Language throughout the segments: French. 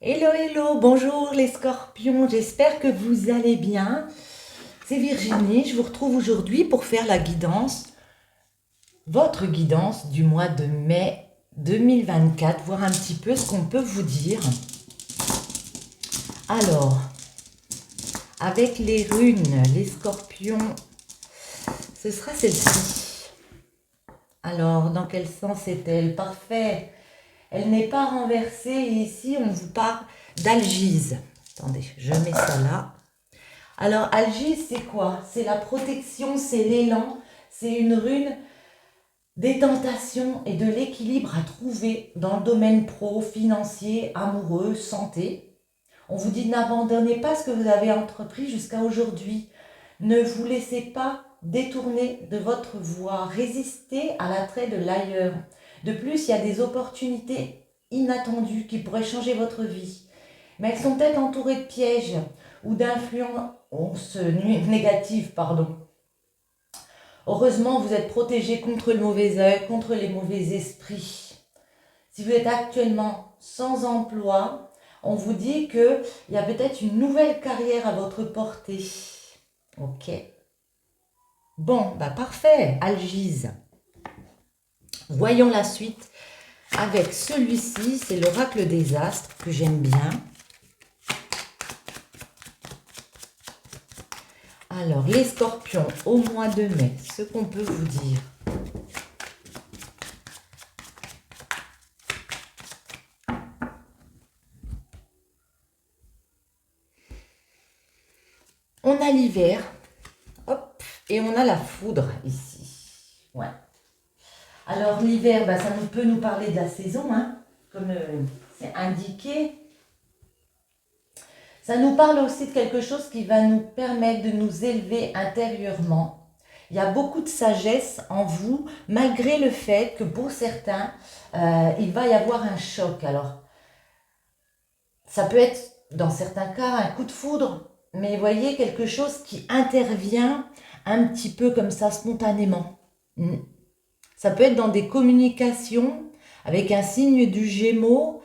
Hello, hello, bonjour les scorpions, j'espère que vous allez bien. C'est Virginie, je vous retrouve aujourd'hui pour faire la guidance, votre guidance du mois de mai 2024, voir un petit peu ce qu'on peut vous dire. Alors, avec les runes, les scorpions, ce sera celle-ci. Alors, dans quel sens est-elle? Parfait. Elle n'est pas renversée et ici on vous parle d'Algise. Attendez, je mets ça là. Alors Algise c'est quoi? C'est la protection, c'est l'élan, c'est une rune des tentations et de l'équilibre à trouver dans le domaine pro, financier, amoureux, santé. On vous dit n'abandonnez pas ce que vous avez entrepris jusqu'à aujourd'hui. Ne vous laissez pas détourner de votre voie. Résistez à l'attrait de l'ailleurs. De plus, il y a des opportunités inattendues qui pourraient changer votre vie. Mais elles sont peut-être entourées de pièges ou d'influences négatives, pardon. Heureusement, vous êtes protégé contre le mauvais œil, contre les mauvais esprits. Si vous êtes actuellement sans emploi, on vous dit qu'il y a peut-être une nouvelle carrière à votre portée. Ok. Bon, bah parfait, Algise. Voyons la suite avec celui-ci, c'est l'oracle des astres que j'aime bien. Alors, les scorpions, au mois de mai, ce qu'on peut vous dire. On a l'hiver, hop, et on a la foudre ici. Ouais. Alors, l'hiver, bah, ça peut nous parler de la saison, hein, comme c'est indiqué. Ça nous parle aussi de quelque chose qui va nous permettre de nous élever intérieurement. Il y a beaucoup de sagesse en vous, malgré le fait que pour certains, il va y avoir un choc. Alors, ça peut être, dans certains cas, un coup de foudre, mais voyez, quelque chose qui intervient un petit peu comme ça, spontanément. Ça peut être dans des communications, avec un signe du Gémeaux,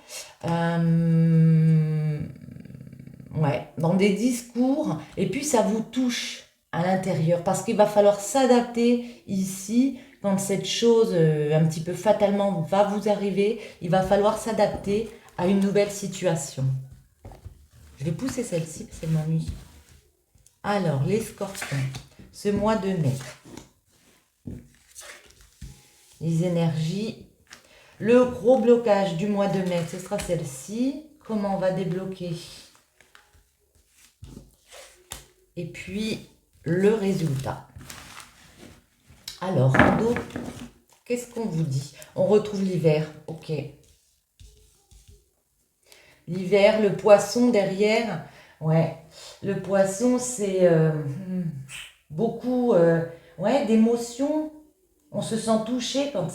ouais, dans des discours, et puis ça vous touche à l'intérieur, parce qu'il va falloir s'adapter ici, quand cette chose un petit peu fatalement va vous arriver, il va falloir s'adapter à une nouvelle situation. Je vais pousser celle-ci, parce qu'elle m'ennuie. Alors, les scorpions, ce mois de mai, les énergies, le gros blocage du mois de mai, ce sera celle-ci. Comment on va débloquer? Et puis, le résultat. Alors, en dos, qu'est-ce qu'on vous dit? On retrouve l'hiver, ok. L'hiver, le poisson derrière, ouais. Le poisson, c'est beaucoup ouais, d'émotions. On se sent touché quand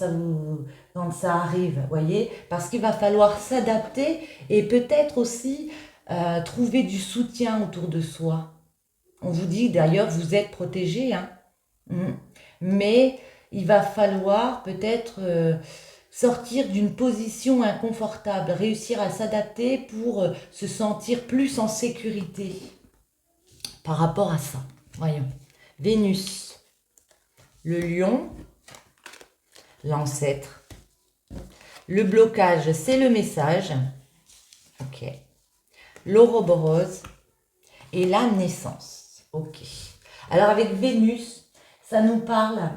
ça arrive, voyez, parce qu'il va falloir s'adapter et peut-être aussi trouver du soutien autour de soi. On vous dit d'ailleurs, vous êtes protégé, hein. Mais il va falloir peut-être sortir d'une position inconfortable, réussir à s'adapter pour se sentir plus en sécurité par rapport à ça. Voyons. Vénus, le lion, l'ancêtre. Le blocage, c'est le message. Ok. L'ouroboros et la naissance. Ok. Alors avec Vénus, ça nous parle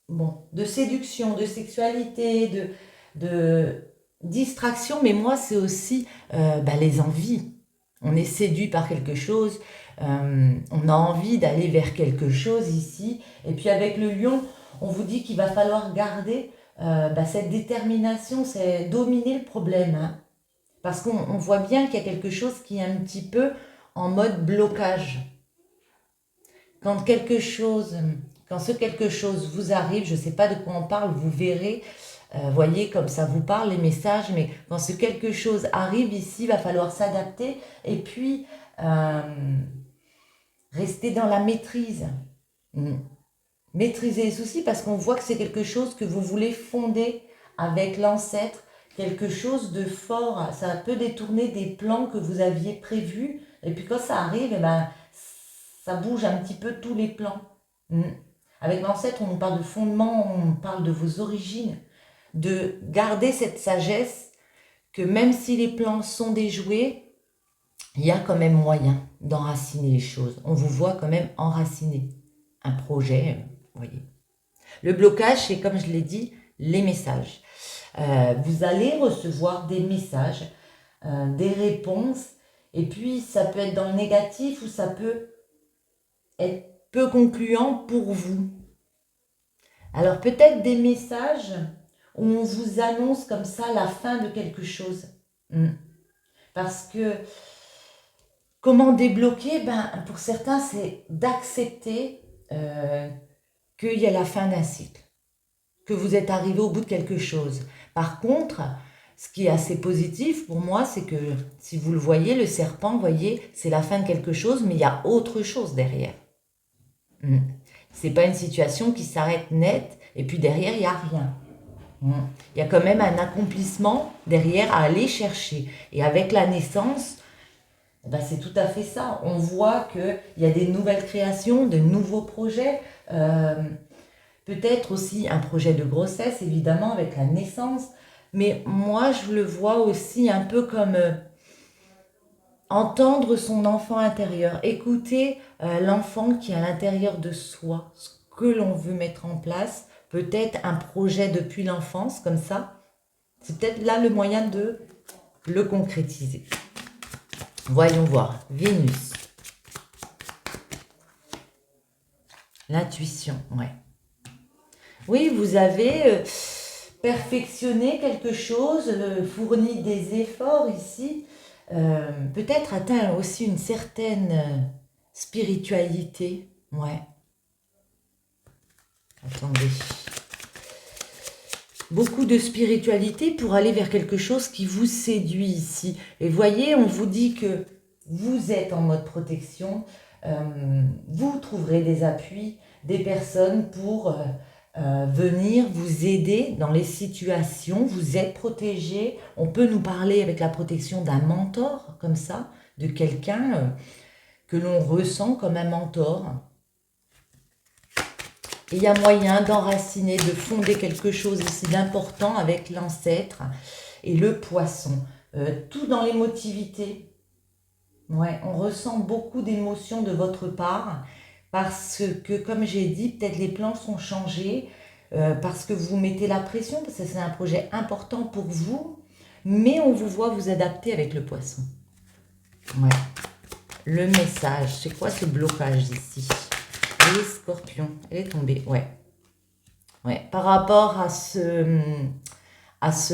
de séduction, de sexualité, de distraction, mais moi c'est aussi les envies. On est séduit par quelque chose, on a envie d'aller vers quelque chose ici. Et puis avec le lion, on vous dit qu'il va falloir garder cette détermination, c'est dominer le problème. Hein. Parce qu'on voit bien qu'il y a quelque chose qui est un petit peu en mode blocage. Quand ce quelque chose vous arrive, je ne sais pas de quoi on parle, vous verrez, voyez comme ça vous parle les messages, mais quand ce quelque chose arrive ici, il va falloir s'adapter et puis rester dans la maîtrise. Maîtriser les soucis parce qu'on voit que c'est quelque chose que vous voulez fonder avec l'ancêtre, quelque chose de fort. Ça peut détourner des plans que vous aviez prévus. Et puis quand ça arrive, eh ben, ça bouge un petit peu tous les plans. Mm. Avec l'ancêtre, on nous parle de fondement, on parle de vos origines, de garder cette sagesse que même si les plans sont déjoués, il y a quand même moyen d'enraciner les choses. On vous voit quand même enraciner un projet, vous voyez. Le blocage, c'est comme je l'ai dit, les messages. Vous allez recevoir des messages, des réponses, et puis ça peut être dans le négatif ou ça peut être peu concluant pour vous. Alors peut-être des messages où on vous annonce comme ça la fin de quelque chose. Parce que comment débloquer, pour certains, c'est d'accepter qu'il y a la fin d'un cycle, que vous êtes arrivé au bout de quelque chose. Par contre, ce qui est assez positif pour moi, c'est que si vous le voyez, le serpent, vous voyez, c'est la fin de quelque chose, mais il y a autre chose derrière. C'est pas une situation qui s'arrête net et puis derrière, il n'y a rien. Il y a quand même un accomplissement derrière à aller chercher. Et avec la naissance, c'est tout à fait ça. On voit qu'il y a des nouvelles créations, de nouveaux projets. Peut-être aussi un projet de grossesse, évidemment, avec la naissance. Mais moi, je le vois aussi un peu comme entendre son enfant intérieur. Écouter l'enfant qui est à l'intérieur de soi, ce que l'on veut mettre en place. Peut-être un projet depuis l'enfance, comme ça. C'est peut-être là le moyen de le concrétiser. Voyons voir. Vénus. L'intuition, ouais. Oui, vous avez perfectionné quelque chose, fourni des efforts ici, peut-être atteint aussi une certaine spiritualité. Ouais. Attendez. Beaucoup de spiritualité pour aller vers quelque chose qui vous séduit ici. Et voyez, on vous dit que vous êtes en mode protection, vous trouverez des appuis, des personnes pour venir vous aider dans les situations, vous êtes protégé. On peut nous parler avec la protection d'un mentor, comme ça, de quelqu'un que l'on ressent comme un mentor. Et il y a moyen d'enraciner, de fonder quelque chose ici d'important avec l'ancêtre et le poisson. Tout dans l'émotivité. Ouais, on ressent beaucoup d'émotions de votre part parce que, comme j'ai dit, peut-être les plans sont changés, parce que vous mettez la pression, parce que c'est un projet important pour vous, mais on vous voit vous adapter avec le poisson. Ouais. Le message, c'est quoi ce blocage ici? Les scorpions, elle est tombée, ouais. Ouais. Par rapport à ce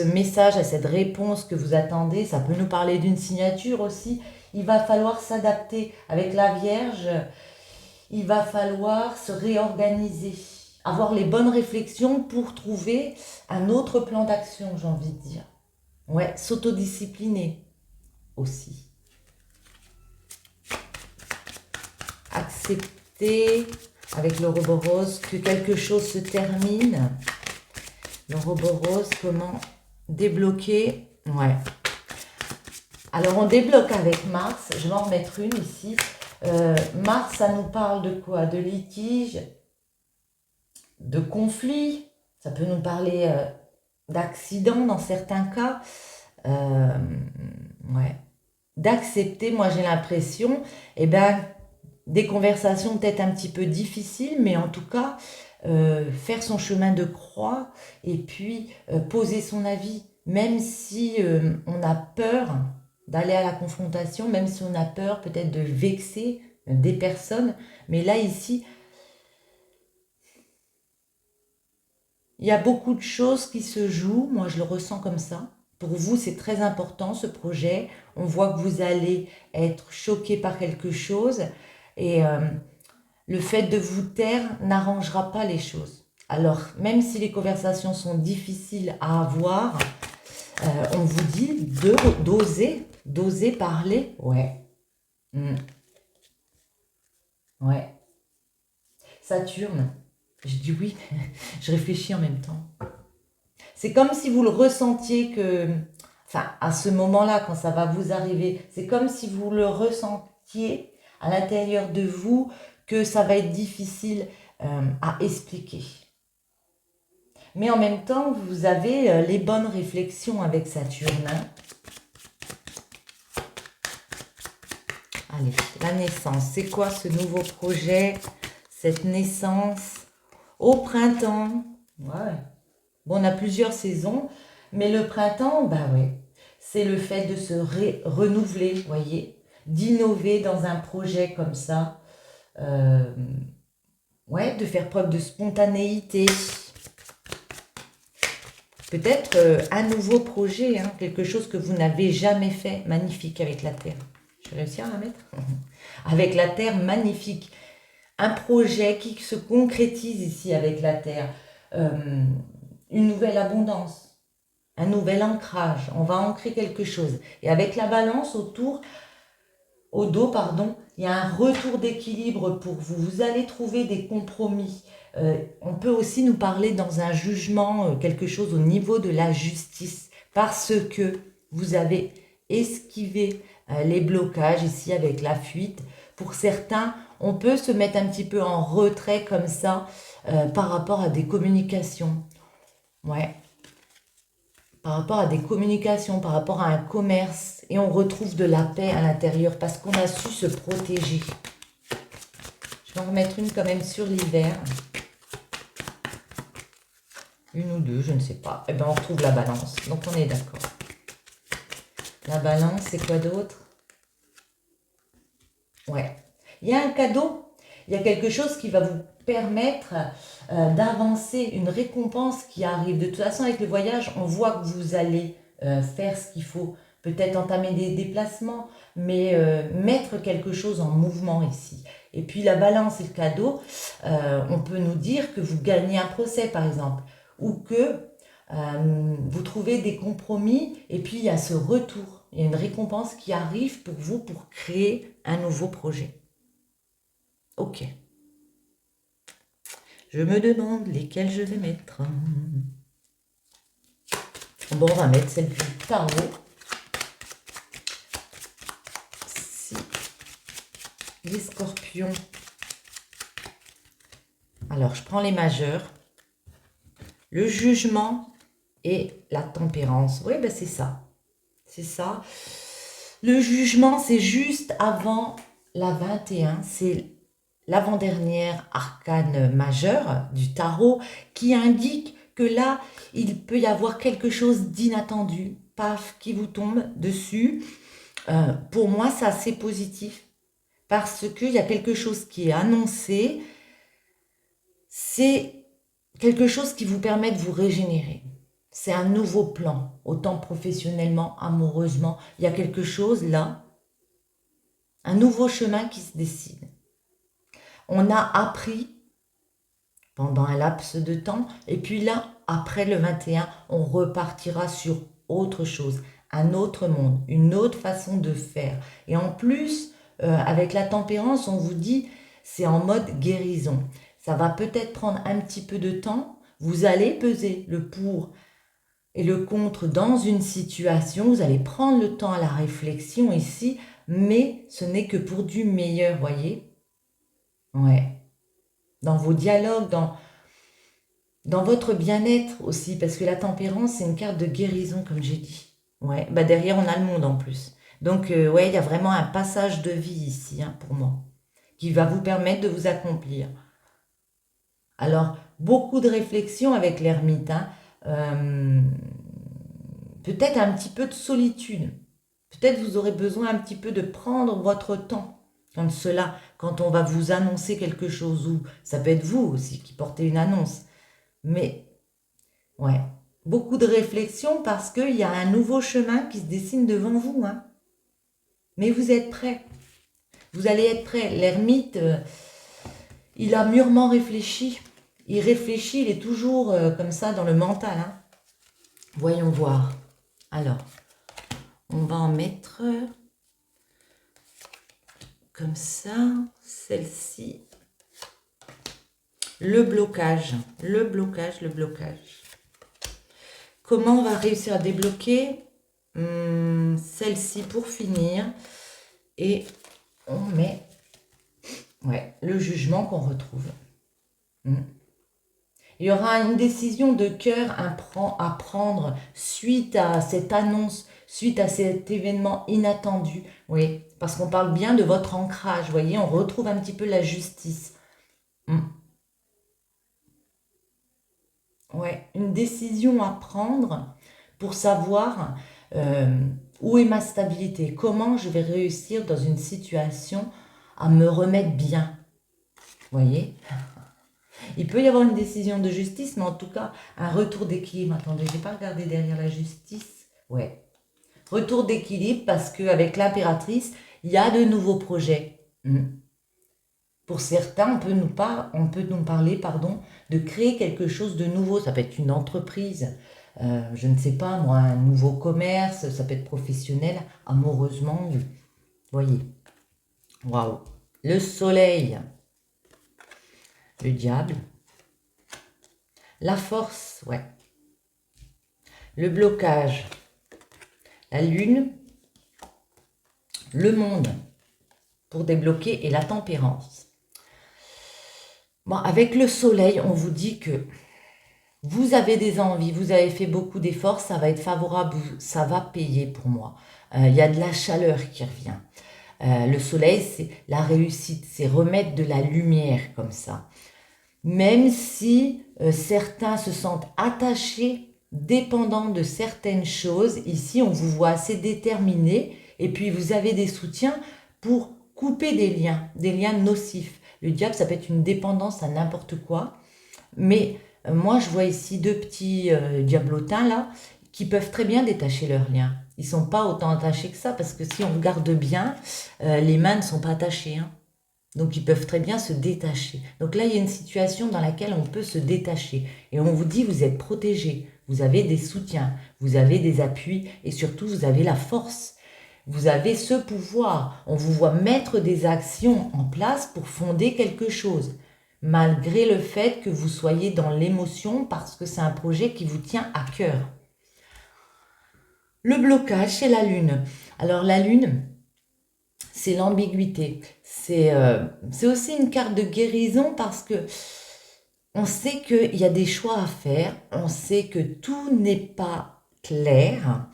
message, à cette réponse que vous attendez, ça peut nous parler d'une signature aussi. Il va falloir s'adapter avec la Vierge, il va falloir se réorganiser, avoir les bonnes réflexions pour trouver un autre plan d'action, j'ai envie de dire. Ouais, s'autodiscipliner aussi. Accepter avec le Ouroboros que quelque chose se termine. Le Ouroboros, comment débloquer? Ouais. Alors on débloque avec Mars, je vais en remettre une ici. Mars, ça nous parle de quoi? De litige, de conflit, ça peut nous parler d'accident dans certains cas. Ouais. D'accepter, moi j'ai l'impression, des conversations peut-être un petit peu difficiles, mais en tout cas, faire son chemin de croix et puis poser son avis, même si on a peur d'aller à la confrontation, même si on a peur peut-être de vexer des personnes. Mais là, ici, il y a beaucoup de choses qui se jouent, moi je le ressens comme ça. Pour vous, c'est très important ce projet. On voit que vous allez être choqué par quelque chose et le fait de vous taire n'arrangera pas les choses. Alors, même si les conversations sont difficiles à avoir, on vous dit d'oser parler. Ouais. Ouais. Saturne, je dis oui, je réfléchis en même temps. c'est comme si vous le ressentiez que, enfin, à ce moment-là, quand ça va vous arriver, c'est comme si vous le ressentiez à l'intérieur de vous que ça va être difficile à expliquer. Mais en même temps, vous avez les bonnes réflexions avec Saturne. Hein. Allez, la naissance, c'est quoi ce nouveau projet, cette naissance au printemps? Ouais. Bon, on a plusieurs saisons, mais le printemps, bah ouais, c'est le fait de se renouveler, voyez, d'innover dans un projet comme ça, ouais, de faire preuve de spontanéité. Peut-être un nouveau projet, hein, quelque chose que vous n'avez jamais fait, magnifique avec la Terre. Je vais réussir à la mettre avec la Terre, magnifique. Un projet qui se concrétise ici avec la Terre. Une nouvelle abondance, un nouvel ancrage. On va ancrer quelque chose. Et avec la balance au dos, pardon, il y a un retour d'équilibre pour vous. Vous allez trouver des compromis. On peut aussi nous parler dans un jugement, quelque chose au niveau de la justice, parce que vous avez esquivé les blocages ici avec la fuite. Pour certains, on peut se mettre un petit peu en retrait comme ça par rapport à des communications. Ouais. Par rapport à des communications, par rapport à un commerce. Et on retrouve de la paix à l'intérieur parce qu'on a su se protéger. Je vais en remettre une quand même sur l'hiver. Une ou deux, je ne sais pas. Eh bien, on retrouve la balance. Donc, on est d'accord. La balance, c'est quoi d'autre? Ouais. Il y a un cadeau. Il y a quelque chose qui va vous permettre d'avancer, une récompense qui arrive. De toute façon, avec le voyage, on voit que vous allez faire ce qu'il faut. Peut-être entamer des déplacements, mais mettre quelque chose en mouvement ici. Et puis la balance et le cadeau, on peut nous dire que vous gagnez un procès, par exemple, ou que vous trouvez des compromis, et puis il y a ce retour. Il y a une récompense qui arrive pour vous pour créer un nouveau projet. Ok. Je me demande lesquels je vais mettre. Bon, on va mettre celle du tarot. Si les scorpions. Alors, je prends les majeurs. Le jugement et la tempérance. Oui, ben c'est ça. C'est ça. Le jugement, c'est juste avant la 21. C'est l'avant-dernière arcane majeure du tarot qui indique que là, il peut y avoir quelque chose d'inattendu, paf, qui vous tombe dessus. Pour moi, c'est assez positif parce qu'il y a quelque chose qui est annoncé. C'est quelque chose qui vous permet de vous régénérer. C'est un nouveau plan, autant professionnellement, amoureusement. Il y a quelque chose là, un nouveau chemin qui se décide. On a appris pendant un laps de temps, et puis là, après le 21, on repartira sur autre chose, un autre monde, une autre façon de faire. Et en plus, avec la tempérance, on vous dit, c'est en mode guérison. Ça va peut-être prendre un petit peu de temps, vous allez peser le pour et le contre dans une situation, vous allez prendre le temps à la réflexion ici, mais ce n'est que pour du meilleur, voyez? Ouais. Dans vos dialogues, dans votre bien-être aussi, parce que la tempérance, c'est une carte de guérison, comme j'ai dit. Ouais, bah derrière, on a le monde en plus. Donc, ouais, il y a vraiment un passage de vie ici, hein, pour moi, qui va vous permettre de vous accomplir. Alors, beaucoup de réflexion avec l'ermite, hein. Peut-être un petit peu de solitude. Peut-être vous aurez besoin un petit peu de prendre votre temps. Comme cela, quand on va vous annoncer quelque chose, ou ça peut être vous aussi qui portez une annonce. Mais, ouais, beaucoup de réflexion parce qu'il y a un nouveau chemin qui se dessine devant vous. Hein. Mais vous êtes prêts. Vous allez être prêts. L'ermite, il a mûrement réfléchi. Il réfléchit, il est toujours comme ça dans le mental. Hein. Voyons voir. Alors, on va en mettre comme ça, celle-ci. Le blocage, le blocage, le blocage. Comment on va réussir à débloquer celle-ci pour finir? Et on met le jugement qu'on retrouve. Il y aura une décision de cœur à prendre suite à cette annonce, suite à cet événement inattendu. Oui, parce qu'on parle bien de votre ancrage, vous voyez, on retrouve un petit peu la justice. Ouais, une décision à prendre pour savoir où est ma stabilité, comment je vais réussir dans une situation à me remettre bien. Vous voyez? Il peut y avoir une décision de justice, mais en tout cas, un retour d'équilibre. Attendez, je n'ai pas regardé derrière la justice. Ouais. Retour d'équilibre parce qu'avec l'impératrice, il y a de nouveaux projets. Pour certains, on peut nous parler de créer quelque chose de nouveau. Ça peut être une entreprise, je ne sais pas moi, un nouveau commerce, ça peut être professionnel, amoureusement. Vous voyez. Waouh. Le soleil, le diable, la force, ouais. Le blocage, la lune, le monde pour débloquer et la tempérance. Bon, avec le soleil, on vous dit que vous avez des envies, vous avez fait beaucoup d'efforts, ça va être favorable, ça va payer pour moi. Il y a de la chaleur qui revient. Le soleil, c'est la réussite, c'est remettre de la lumière comme ça. Même si certains se sentent attachés, dépendants de certaines choses, ici on vous voit assez déterminé et puis vous avez des soutiens pour couper des liens nocifs. Le diable, ça peut être une dépendance à n'importe quoi, mais moi je vois ici deux petits diablotins là qui peuvent très bien détacher leurs liens. Ils ne sont pas autant attachés que ça parce que si on regarde bien, les mains ne sont pas attachées. Donc ils peuvent très bien se détacher. Donc là, il y a une situation dans laquelle on peut se détacher. Et on vous dit, vous êtes protégé, vous avez des soutiens, vous avez des appuis et surtout, vous avez la force. Vous avez ce pouvoir. On vous voit mettre des actions en place pour fonder quelque chose, malgré le fait que vous soyez dans l'émotion parce que c'est un projet qui vous tient à cœur. Le blocage, c'est la lune. Alors la lune, c'est l'ambiguïté. C'est aussi une carte de guérison parce que on sait qu'il y a des choix à faire, on sait que tout n'est pas clair.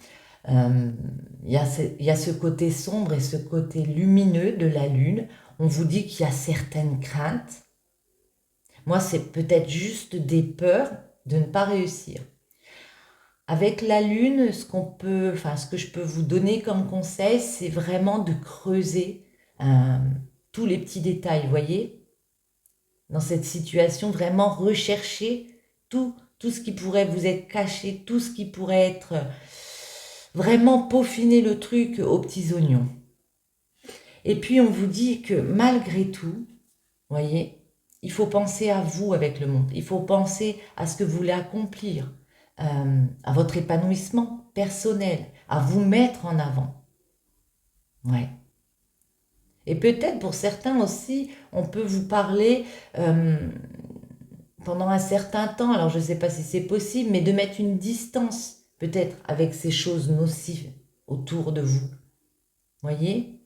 Il y a ce côté sombre et ce côté lumineux de la lune. On vous dit qu'il y a certaines craintes. Moi, c'est peut-être juste des peurs de ne pas réussir. Avec la lune, ce que je peux vous donner comme conseil, c'est vraiment de creuser tous les petits détails, vous voyez? Dans cette situation, vraiment rechercher tout ce qui pourrait vous être caché, tout ce qui pourrait être vraiment peaufiner le truc aux petits oignons. Et puis on vous dit que malgré tout, vous voyez, il faut penser à vous avec le monde, il faut penser à ce que vous voulez accomplir, à votre épanouissement personnel, à vous mettre en avant. Ouais. Et peut-être pour certains aussi, on peut vous parler pendant un certain temps, alors je ne sais pas si c'est possible, mais de mettre une distance peut-être avec ces choses nocives autour de vous. Voyez?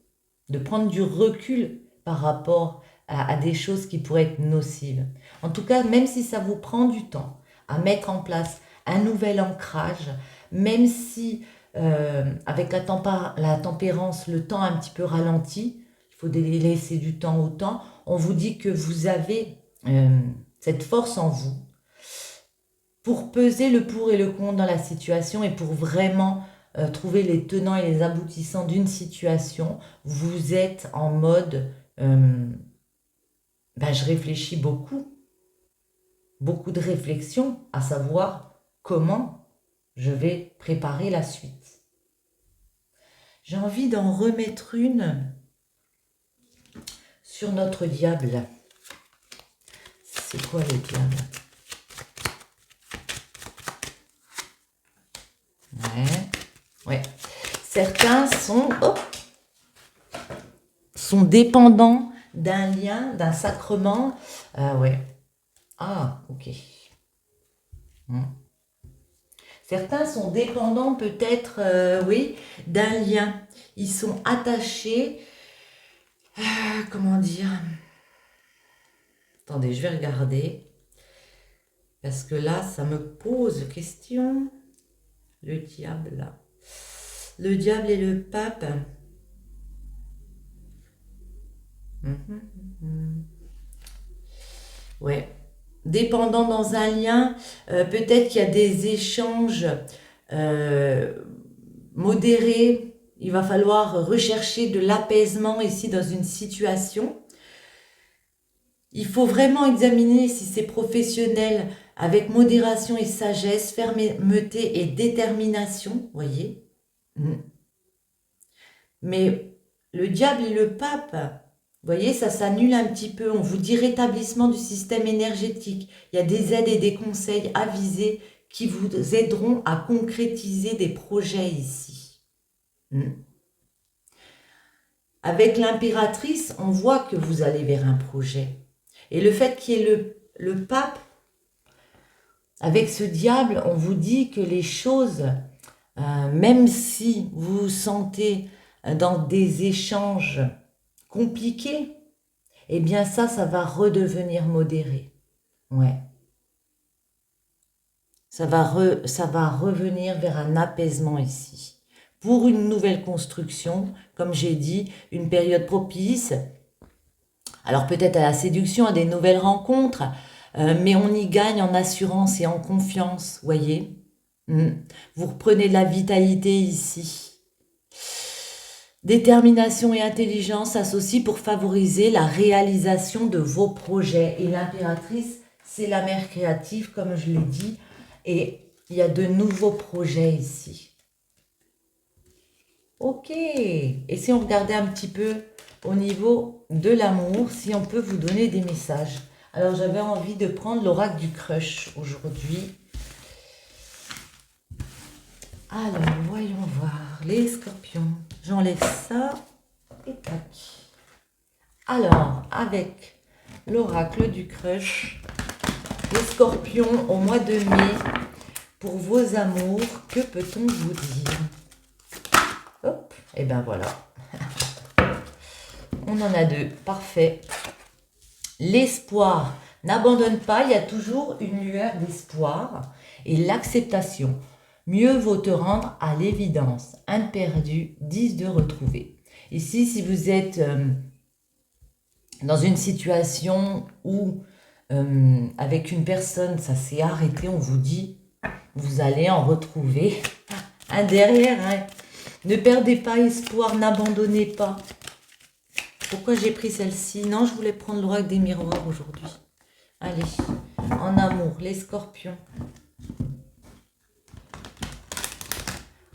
De prendre du recul par rapport à des choses qui pourraient être nocives. En tout cas, même si ça vous prend du temps à mettre en place un nouvel ancrage, même si avec la tempérance, le temps un petit peu ralenti, il faut laisser du temps au temps, on vous dit que vous avez cette force en vous pour peser le pour et le contre dans la situation et pour vraiment trouver les tenants et les aboutissants d'une situation. Vous êtes en mode je réfléchis beaucoup de réflexion à savoir comment je vais préparer la suite. J'ai envie d'en remettre une sur notre diable. C'est quoi le diable? Ouais. Certains sont dépendants d'un lien, d'un sacrement. Ouais. Ah, ok. Certains sont dépendants peut-être, oui, d'un lien. Ils sont attachés, comment dire? Attendez, je vais regarder. Parce que là, ça me pose question. Le diable, là. Le diable et le pape. Ouais. Dépendant dans un lien, peut-être qu'il y a des échanges modérés. Il va falloir rechercher de l'apaisement ici dans une situation. Il faut vraiment examiner si c'est professionnel avec modération et sagesse, fermeté et détermination, voyez. Mais le diable et le pape, vous voyez, ça s'annule un petit peu. On vous dit rétablissement du système énergétique. Il y a des aides et des conseils avisés qui vous aideront à concrétiser des projets ici. Avec l'impératrice, on voit que vous allez vers un projet. Et le fait qu'il y ait le pape, avec ce diable, on vous dit que les choses, même si vous vous sentez dans des échanges compliqués, eh bien ça va redevenir modéré. Ouais. Ça va revenir vers un apaisement ici. Pour une nouvelle construction, comme j'ai dit, une période propice. Alors peut-être à la séduction, à des nouvelles rencontres, mais on y gagne en assurance et en confiance, voyez. Vous reprenez de la vitalité ici. Détermination et intelligence s'associent pour favoriser la réalisation de vos projets. Et l'impératrice, c'est la mère créative, comme je l'ai dit. Et il y a de nouveaux projets ici. Ok. Et si on regardait un petit peu au niveau de l'amour, si on peut vous donner des messages. Alors j'avais envie de prendre l'oracle du crush aujourd'hui. Alors, voyons voir. Les scorpions. J'enlève ça et tac. Alors, avec l'oracle du crush, les scorpions au mois de mai, pour vos amours, que peut-on vous dire? Hop, et ben voilà. On en a deux, parfait. L'espoir, n'abandonne pas, il y a toujours une lueur d'espoir. Et l'acceptation, mieux vaut te rendre à l'évidence. Un perdu, 10 de retrouver. Ici, si vous êtes dans une situation où avec une personne, ça s'est arrêté, on vous dit, vous allez en retrouver un derrière. Hein. Ne perdez pas espoir, n'abandonnez pas. Pourquoi j'ai pris celle-ci? Non, je voulais prendre l'oracle des miroirs aujourd'hui. Allez, en amour, les scorpions.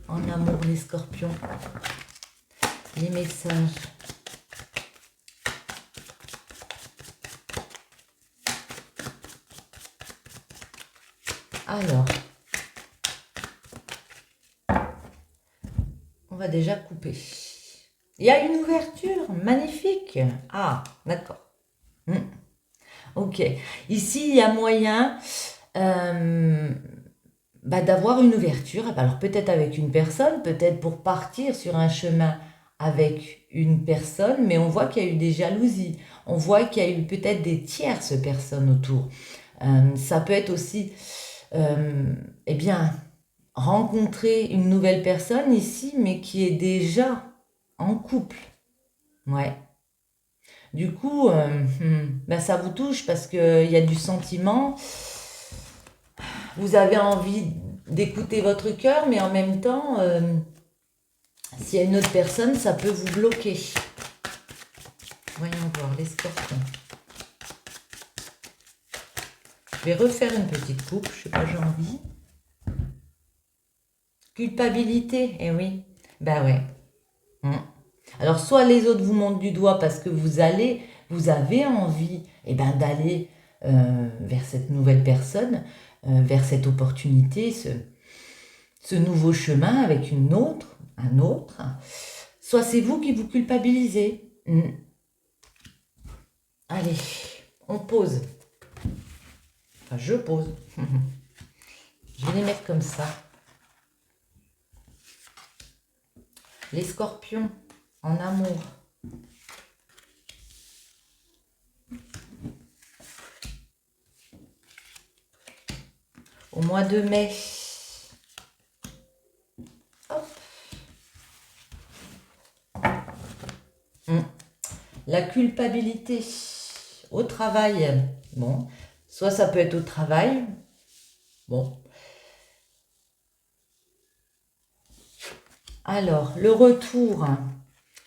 En amour, les scorpions. Les messages. Alors, on va déjà couper. Il y a une ouverture, magnifique. Ah, d'accord. Ok. Ici, il y a moyen d'avoir une ouverture. Alors, peut-être avec une personne, peut-être pour partir sur un chemin avec une personne, mais on voit qu'il y a eu des jalousies. On voit qu'il y a eu peut-être des tierces personnes autour. Ça peut être aussi, eh bien, rencontrer une nouvelle personne ici, mais qui est déjà en couple. Ouais. Du coup, ça vous touche parce qu'il y a du sentiment. Vous avez envie d'écouter votre cœur, mais en même temps, s'il y a une autre personne, ça peut vous bloquer. Voyons voir les scorpions. Je vais refaire une petite coupe, je sais pas, j'ai envie. Culpabilité, eh oui. Ben ouais. Alors, soit les autres vous montrent du doigt parce que vous avez envie d'aller vers cette nouvelle personne, vers cette opportunité, ce nouveau chemin avec un autre. Soit c'est vous qui vous culpabilisez. Allez, on pose. Enfin, je pose. Je vais les mettre comme ça. Les scorpions en amour. Au mois de mai. Hop. La culpabilité au travail. Bon, soit ça peut être au travail. Bon. Alors, le retour.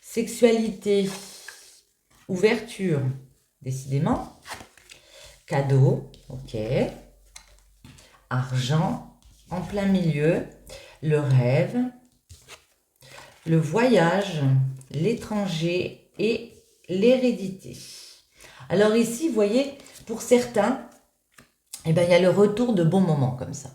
Sexualité. Ouverture. Décidément. Cadeau. Ok. Argent. En plein milieu. Le rêve. Le voyage. L'étranger et l'hérédité. Alors ici, vous voyez, pour certains, eh ben, il y a le retour de bons moments comme ça.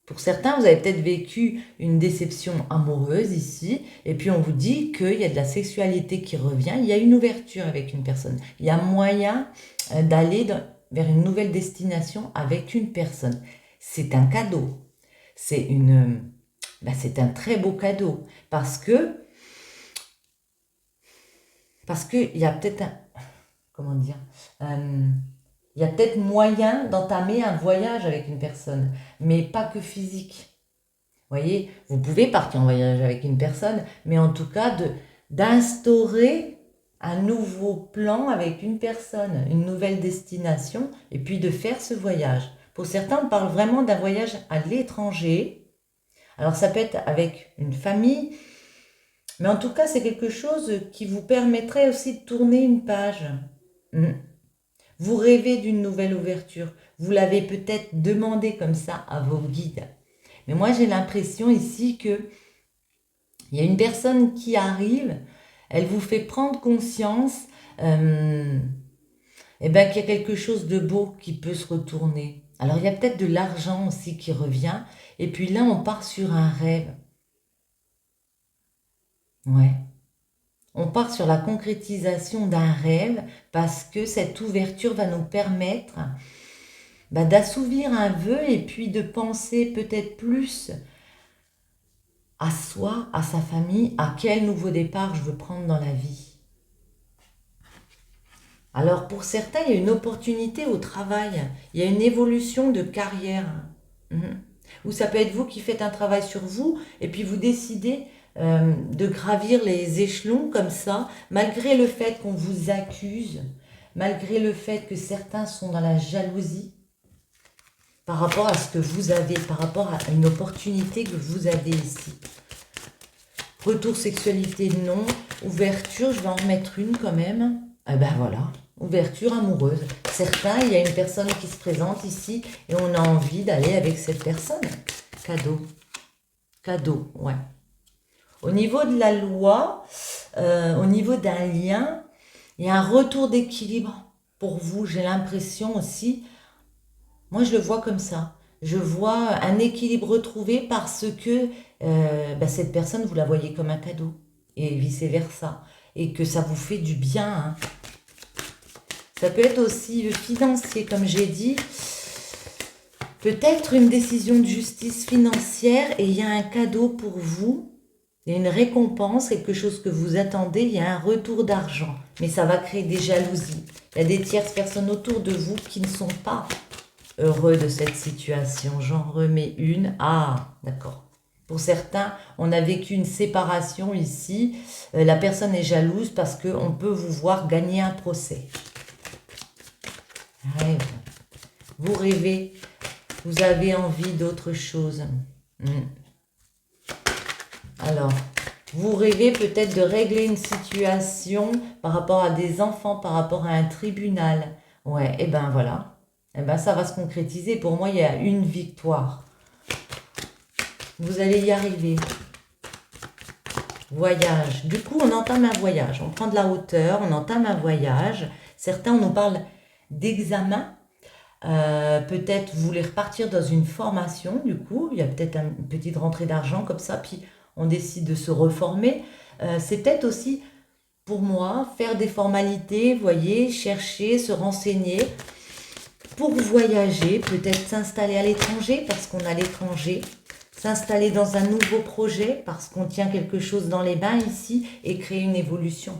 Pour certains, vous avez peut-être vécu une déception amoureuse ici, et puis on vous dit qu'il y a de la sexualité qui revient, il y a une ouverture avec une personne. Il y a moyen d'aller vers une nouvelle destination avec une personne. C'est un cadeau. C'est un très beau cadeau, parce que il y a peut-être il y a peut-être moyen d'entamer un voyage avec une personne, mais pas que physique. Vous voyez, vous pouvez partir en voyage avec une personne, mais en tout cas d'instaurer un nouveau plan avec une personne, une nouvelle destination, et puis de faire ce voyage. Pour certains, on parle vraiment d'un voyage à l'étranger. Alors ça peut être avec une famille, mais en tout cas, c'est quelque chose qui vous permettrait aussi de tourner une page. Vous rêvez d'une nouvelle ouverture. Vous l'avez peut-être demandé comme ça à vos guides. Mais moi, j'ai l'impression ici qu'il y a une personne qui arrive, elle vous fait prendre conscience qu'il y a quelque chose de beau qui peut se retourner. Alors, il y a peut-être de l'argent aussi qui revient. Et puis là, on part sur un rêve. Ouais. On part sur la concrétisation d'un rêve parce que cette ouverture va nous permettre d'assouvir un vœu et puis de penser peut-être plus à soi, à sa famille, à quel nouveau départ je veux prendre dans la vie. Alors pour certains, il y a une opportunité au travail, il y a une évolution de carrière. Ou ça peut être vous qui faites un travail sur vous et puis vous décidez de gravir les échelons comme ça, malgré le fait qu'on vous accuse, malgré le fait que certains sont dans la jalousie par rapport à ce que vous avez, par rapport à une opportunité que vous avez ici. Retour sexualité, non. Ouverture, je vais en remettre une quand même. Eh ben voilà, ouverture amoureuse. Certains, il y a une personne qui se présente ici et on a envie d'aller avec cette personne. Cadeau. Cadeau, ouais. Au niveau de la loi, au niveau d'un lien, il y a un retour d'équilibre pour vous. J'ai l'impression aussi, moi je le vois comme ça. Je vois un équilibre retrouvé parce que cette personne, vous la voyez comme un cadeau et vice-versa. Et que ça vous fait du bien. Hein. Ça peut être aussi financier, comme j'ai dit. Peut-être une décision de justice financière et il y a un cadeau pour vous. Il y a une récompense, quelque chose que vous attendez, il y a un retour d'argent. Mais ça va créer des jalousies. Il y a des tierces personnes autour de vous qui ne sont pas heureux de cette situation. J'en remets une. Ah, d'accord. Pour certains, on a vécu une séparation ici. La personne est jalouse parce qu'on peut vous voir gagner un procès. Rêve. Vous rêvez. Vous avez envie d'autre chose. Alors, vous rêvez peut-être de régler une situation par rapport à des enfants, par rapport à un tribunal. Ouais, et ben voilà. Et ben ça va se concrétiser. Pour moi, il y a une victoire. Vous allez y arriver. Voyage. Du coup, on entame un voyage. On prend de la hauteur, on entame un voyage. Certains, on nous parle d'examen. Peut-être vous voulez repartir dans une formation. Du coup, il y a peut-être une petite rentrée d'argent comme ça. Puis, on décide de se reformer. C'est peut-être aussi, pour moi, faire des formalités, voyez, chercher, se renseigner pour voyager, peut-être s'installer à l'étranger, parce qu'on a l'étranger. s'installer dans un nouveau projet parce qu'on tient quelque chose dans les mains ici et créer une évolution.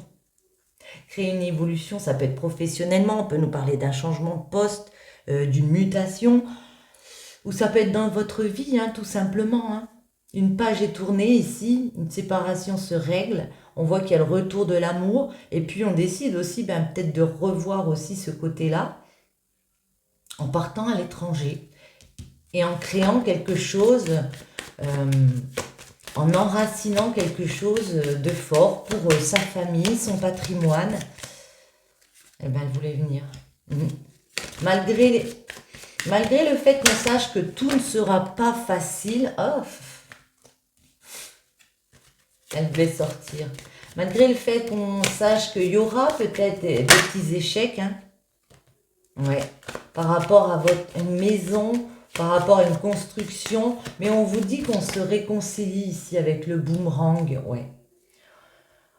Créer une évolution, ça peut être professionnellement, on peut nous parler d'un changement de poste, d'une mutation, ou ça peut être dans votre vie, hein, tout simplement. Hein. Une page est tournée ici, une séparation se règle, on voit qu'il y a le retour de l'amour, et puis on décide aussi peut-être de revoir aussi ce côté-là, en partant à l'étranger, et en créant quelque chose, en enracinant quelque chose de fort pour sa famille, son patrimoine. Eh bien, elle voulait venir. Malgré le fait qu'on sache que tout ne sera pas facile, oh, elle voulait sortir. Malgré le fait qu'on sache qu'il y aura peut-être des petits échecs, hein, ouais, par rapport à votre maison, par rapport à une construction, mais on vous dit qu'on se réconcilie ici avec le boomerang, ouais.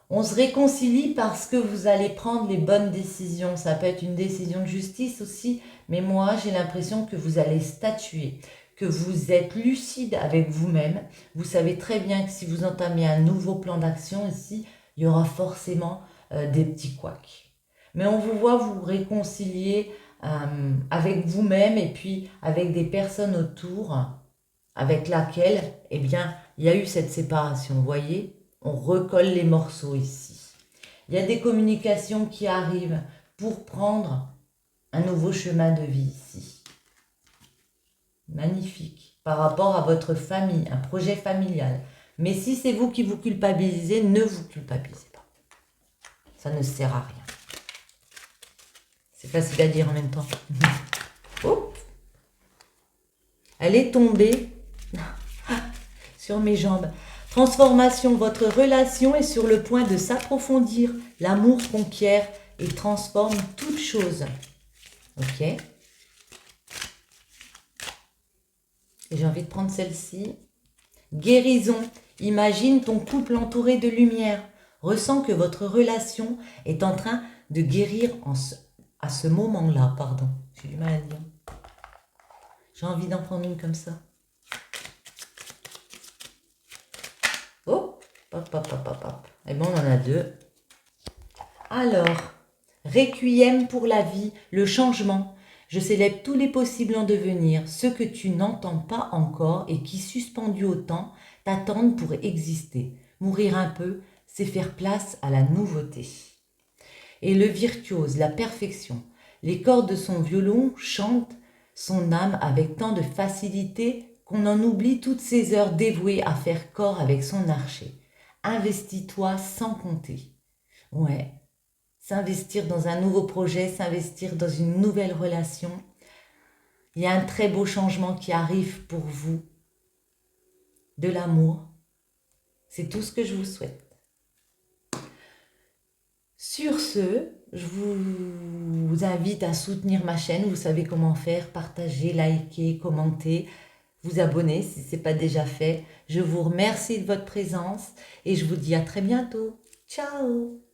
On se réconcilie parce que vous allez prendre les bonnes décisions. Ça peut être une décision de justice aussi, mais moi j'ai l'impression que vous allez statuer, que vous êtes lucide avec vous-même. Vous savez très bien que si vous entamez un nouveau plan d'action ici, il y aura forcément des petits couacs. Mais on vous voit vous réconcilier avec vous-même et puis avec des personnes autour avec laquelle, eh bien, il y a eu cette séparation, vous voyez ? On recolle les morceaux ici. Il y a des communications qui arrivent pour prendre un nouveau chemin de vie ici. Magnifique. Par rapport à votre famille, un projet familial. Mais si c'est vous qui vous culpabilisez, ne vous culpabilisez pas. Ça ne sert à rien. C'est facile à dire en même temps. Oh, elle est tombée sur mes jambes. Transformation, votre relation est sur le point de s'approfondir. L'amour conquiert et transforme toute chose. Ok. Et j'ai envie de prendre celle-ci. Guérison. Imagine ton couple entouré de lumière. Ressens que votre relation est en train de guérir à ce moment-là. Pardon, j'ai du mal à dire. J'ai envie d'en prendre une comme ça. Oh, hop, hop, hop, hop, hop. Et bon, on en a deux. Alors, requiem pour la vie, le changement. Je célèbre tous les possibles en devenir, ceux que tu n'entends pas encore et qui, suspendus au temps, t'attendent pour exister. Mourir un peu, c'est faire place à la nouveauté. Et le virtuose, la perfection. Les cordes de son violon chantent son âme avec tant de facilité qu'on en oublie toutes ces heures dévouées à faire corps avec son archer. Investis-toi sans compter. Ouais, s'investir dans un nouveau projet, s'investir dans une nouvelle relation. Il y a un très beau changement qui arrive pour vous. De l'amour. C'est tout ce que je vous souhaite. Sur ce, je vous invite à soutenir ma chaîne. Vous savez comment faire. Partager, liker, commenter. Vous abonner si ce n'est pas déjà fait. Je vous remercie de votre présence et je vous dis à très bientôt. Ciao!